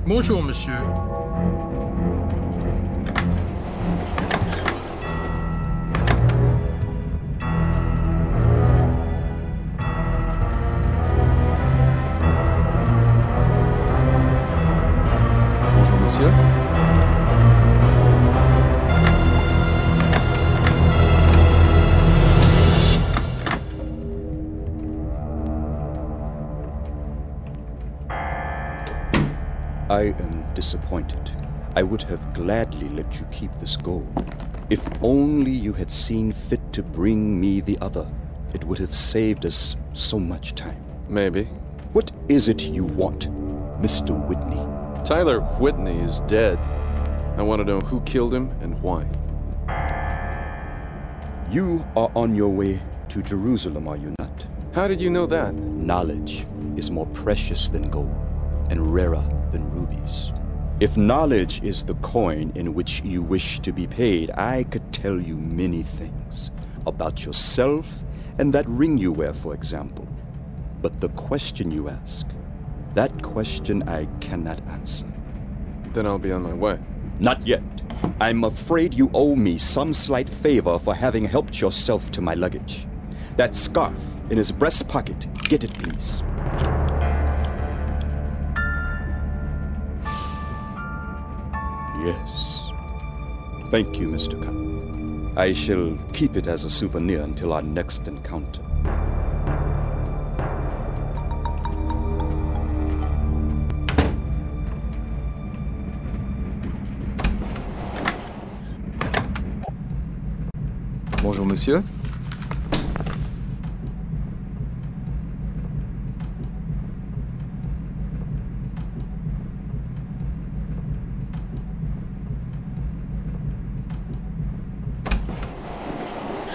Bonjour, monsieur. Bonjour, monsieur. I am disappointed. I would have gladly let you keep this gold. If only you had seen fit to bring me the other. It would have saved us so much time. Maybe. What is it you want, Mr. Whitney? Tyler Whitney is dead. I want to know who killed him and why. You are on your way to Jerusalem, are you not? How did you know that? Knowledge is more precious than gold and rarer than rubies. If knowledge is the coin in which you wish to be paid, I could tell you many things about yourself and that ring you wear, for example. But the question you ask, that question I cannot answer. Then I'll be on my way. Not yet. I'm afraid you owe me some slight favor for having helped yourself to my luggage. That scarf in his breast pocket. Get it, please. Yes. Thank you, Mr. Kampf. I shall keep it as a souvenir until our next encounter. Bonjour, monsieur.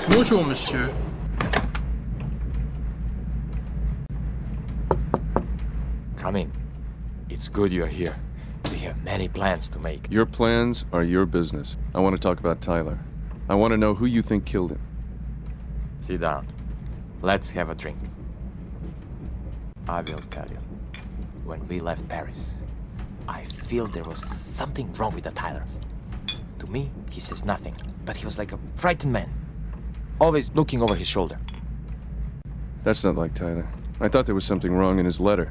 Bonjour, monsieur. Come in. It's good you're here. We have many plans to make. Your plans are your business. I want to talk about Tyler. I want to know who you think killed him. Sit down. Let's have a drink. I will tell you. When we left Paris, I feel there was something wrong with the Tyler. To me, he says nothing, but he was like a frightened man. Always looking over his shoulder. That's not like Tyler. I thought there was something wrong in his letter.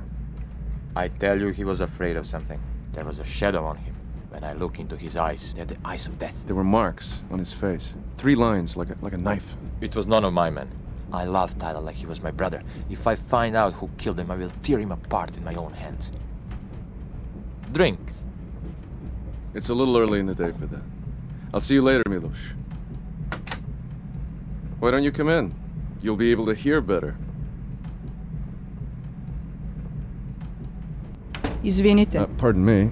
I tell you, he was afraid of something. There was a shadow on him. When I look into his eyes, they're the eyes of death. There were marks on his face. 3 lines, like a knife. It was none of my men. I love Tyler like he was my brother. If I find out who killed him, I will tear him apart in my own hands. Drink. It's a little early in the day for that. I'll see you later, Miloš. Why don't you come in? You'll be able to hear better. Извините. Pardon me.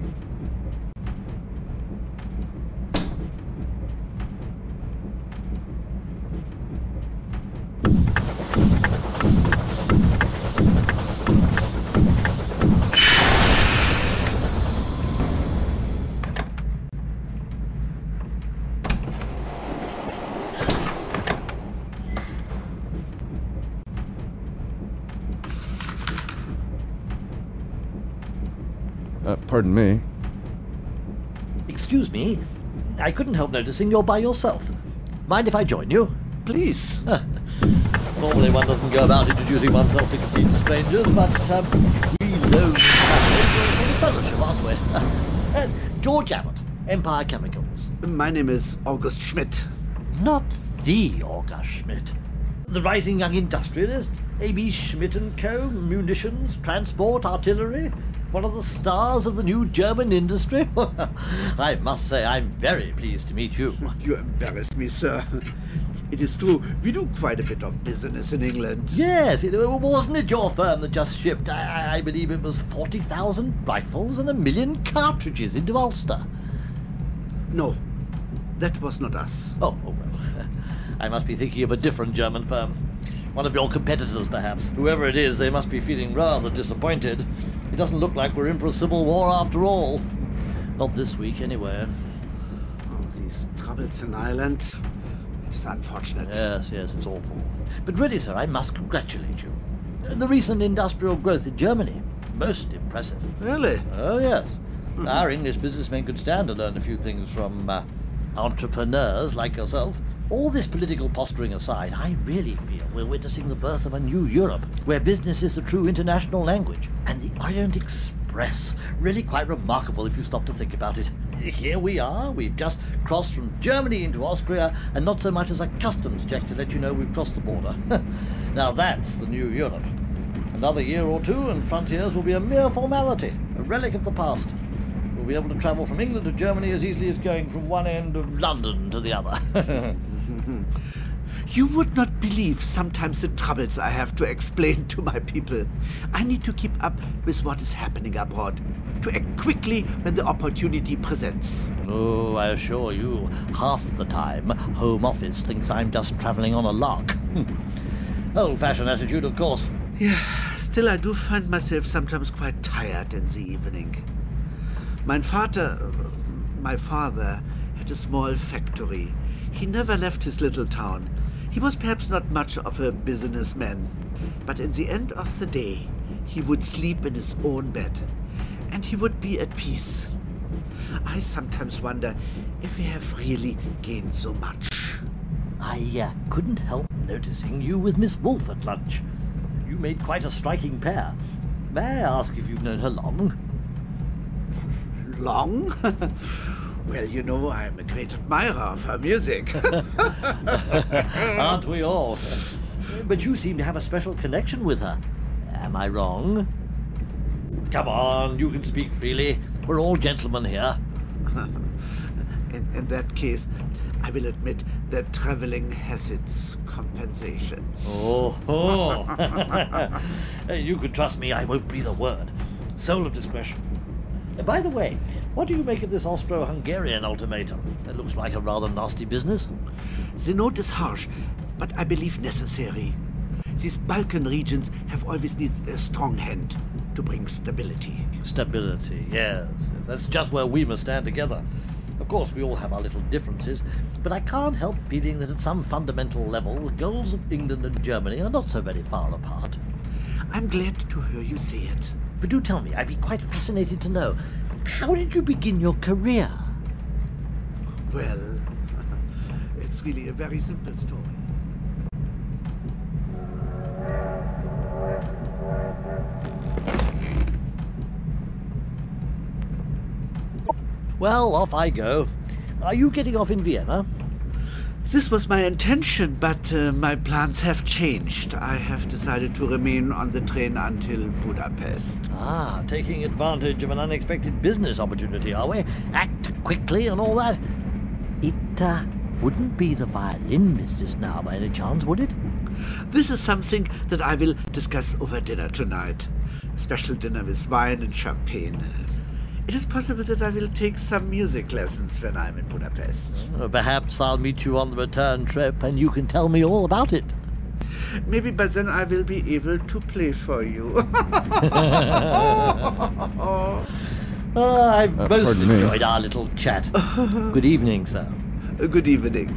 Pardon me. Excuse me, I couldn't help noticing you're by yourself. Mind if I join you? Please. Normally one doesn't go about introducing oneself to complete strangers, but we lone travelers are in fellowship, aren't we? George Abbott, Empire Chemicals. My name is August Schmidt. Not the August Schmidt. The rising young industrialist, A.B. Schmidt & Co., munitions, transport, artillery. One of the stars of the new German industry. I must say I'm very pleased to meet you. You embarrass me, sir. It is true, we do quite a bit of business in England. Yes, wasn't it your firm that just shipped, I believe it was 40,000 rifles and 1 million cartridges into Ulster? No, that was not us. Oh, well, I must be thinking of a different German firm. One of your competitors, perhaps. Whoever it is, they must be feeling rather disappointed. It doesn't look like we're in for a civil war after all. Not this week, anyway. Oh, these troubles in Ireland. It is unfortunate. Yes, it's awful. But really, sir, I must congratulate you. The recent industrial growth in Germany, most impressive. Really? Oh, yes. Our English businessmen could stand to learn a few things from entrepreneurs like yourself. All this political posturing aside, I really feel we're witnessing the birth of a new Europe, where business is the true international language. And the Orient Express, really quite remarkable if you stop to think about it. Here we are, we've just crossed from Germany into Austria, and not so much as a customs check to let you know we've crossed the border. Now that's the new Europe. Another year or two and frontiers will be a mere formality, a relic of the past. We'll be able to travel from England to Germany as easily as going from one end of London to the other. You would not believe sometimes the troubles I have to explain to my people. I need to keep up with what is happening abroad, to act quickly when the opportunity presents. Oh, I assure you, half the time, Home Office thinks I'm just travelling on a lark. Old-fashioned attitude, of course. Yeah, still I do find myself sometimes quite tired in the evening. My father had a small factory. He never left his little town. He was perhaps not much of a businessman, but in the end of the day, he would sleep in his own bed, and he would be at peace. I sometimes wonder if we have really gained so much. I couldn't help noticing you with Miss Wolfe at lunch. You made quite a striking pair. May I ask if you've known her long? Long? Well, you know, I'm a great admirer of her music. Aren't we all? But you seem to have a special connection with her. Am I wrong? Come on, you can speak freely. We're all gentlemen here. In that case, I will admit that traveling has its compensations. Oh. You can trust me, I won't breathe a word. Soul of discretion. By the way, what do you make of this Austro-Hungarian ultimatum? It looks like a rather nasty business. The note is harsh, but I believe necessary. These Balkan regions have always needed a strong hand to bring stability. Stability, yes. That's just where we must stand together. Of course, we all have our little differences, but I can't help feeling that at some fundamental level, the goals of England and Germany are not so very far apart. I'm glad to hear you say it. But do tell me, I'd be quite fascinated to know, how did you begin your career? Well, it's really a very simple story. Well, off I go. Are you getting off in Vienna? This was my intention, but my plans have changed. I have decided to remain on the train until Budapest. Ah, taking advantage of an unexpected business opportunity, are we? Act quickly and all that? It wouldn't be the violin business now by any chance, would it? This is something that I will discuss over dinner tonight. A special dinner with wine and champagne. It is possible that I will take some music lessons when I'm in Budapest. Perhaps I'll meet you on the return trip and you can tell me all about it. Maybe by then I will be able to play for you. I've most pardon me. enjoyed our little chat. Good evening, sir. Good evening.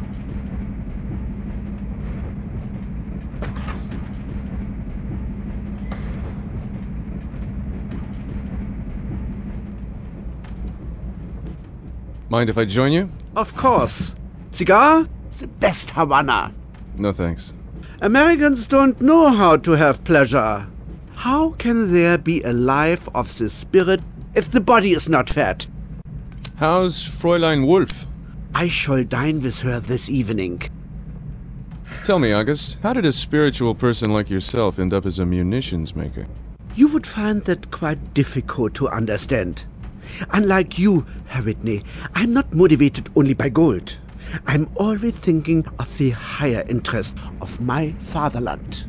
Mind if I join you? Of course. Cigar? The best Havana. No thanks. Americans don't know how to have pleasure. How can there be a life of the spirit if the body is not fed? How's Fräulein Wolf? I shall dine with her this evening. Tell me, August, how did a spiritual person like yourself end up as a munitions maker? You would find that quite difficult to understand. Unlike you, Herr Whitney, I'm not motivated only by gold. I'm always thinking of the higher interest of my fatherland.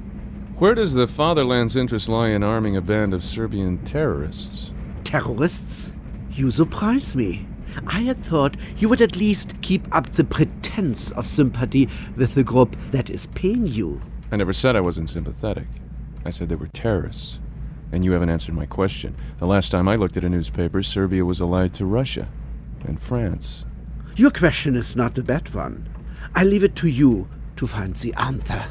Where does the fatherland's interest lie in arming a band of Serbian terrorists? Terrorists? You surprise me. I had thought you would at least keep up the pretense of sympathy with the group that is paying you. I never said I wasn't sympathetic. I said they were terrorists. And you haven't answered my question. The last time I looked at a newspaper, Serbia was allied to Russia and France. Your question is not a bad one. I leave it to you to find the answer.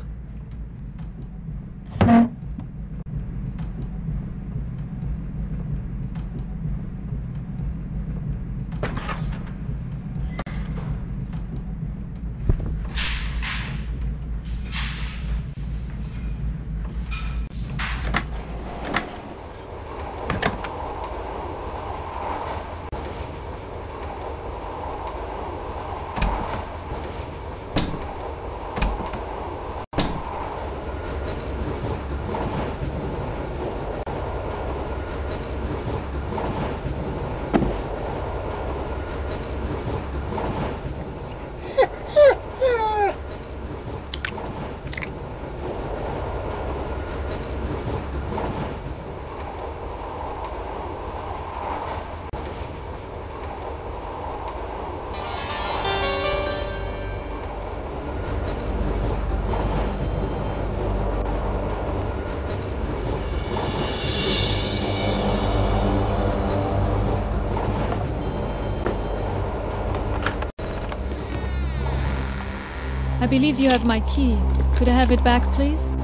believe you have my key. Could I have it back, please?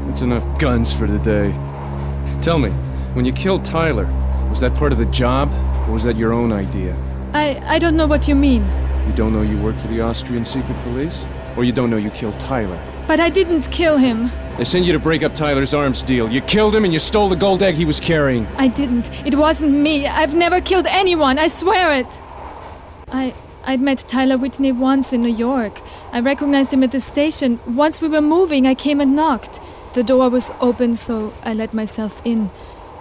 That's enough guns for the day. Tell me, when you killed Tyler, was that part of the job, or was that your own idea? I don't know what you mean. You don't know you work for the Austrian secret police? Or you don't know you killed Tyler? But I didn't kill him. They sent you to break up Tyler's arms deal. You killed him and you stole the gold egg he was carrying. I didn't. It wasn't me. I've never killed anyone. I swear it. I'd met Tyler Whitney once in New York. I recognized him at the station. Once we were moving, I came and knocked. The door was open, so I let myself in.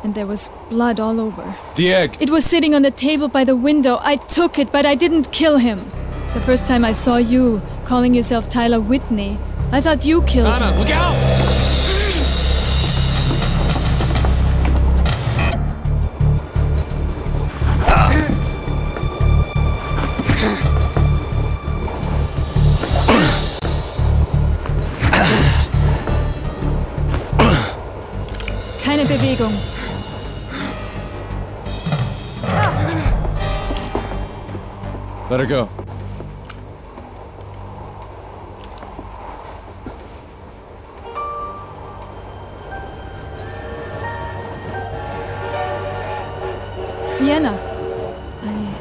And there was blood all over. The egg! It was sitting on the table by the window. I took it, but I didn't kill him. The first time I saw you, calling yourself Tyler Whitney, I thought you killed him. Anna, look out! Keine Bewegung. Let her go. Vienna.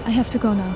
I have to go now.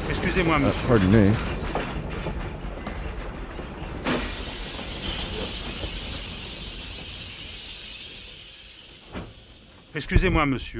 Excusez-moi, monsieur. Pardon me. Excusez-moi, monsieur.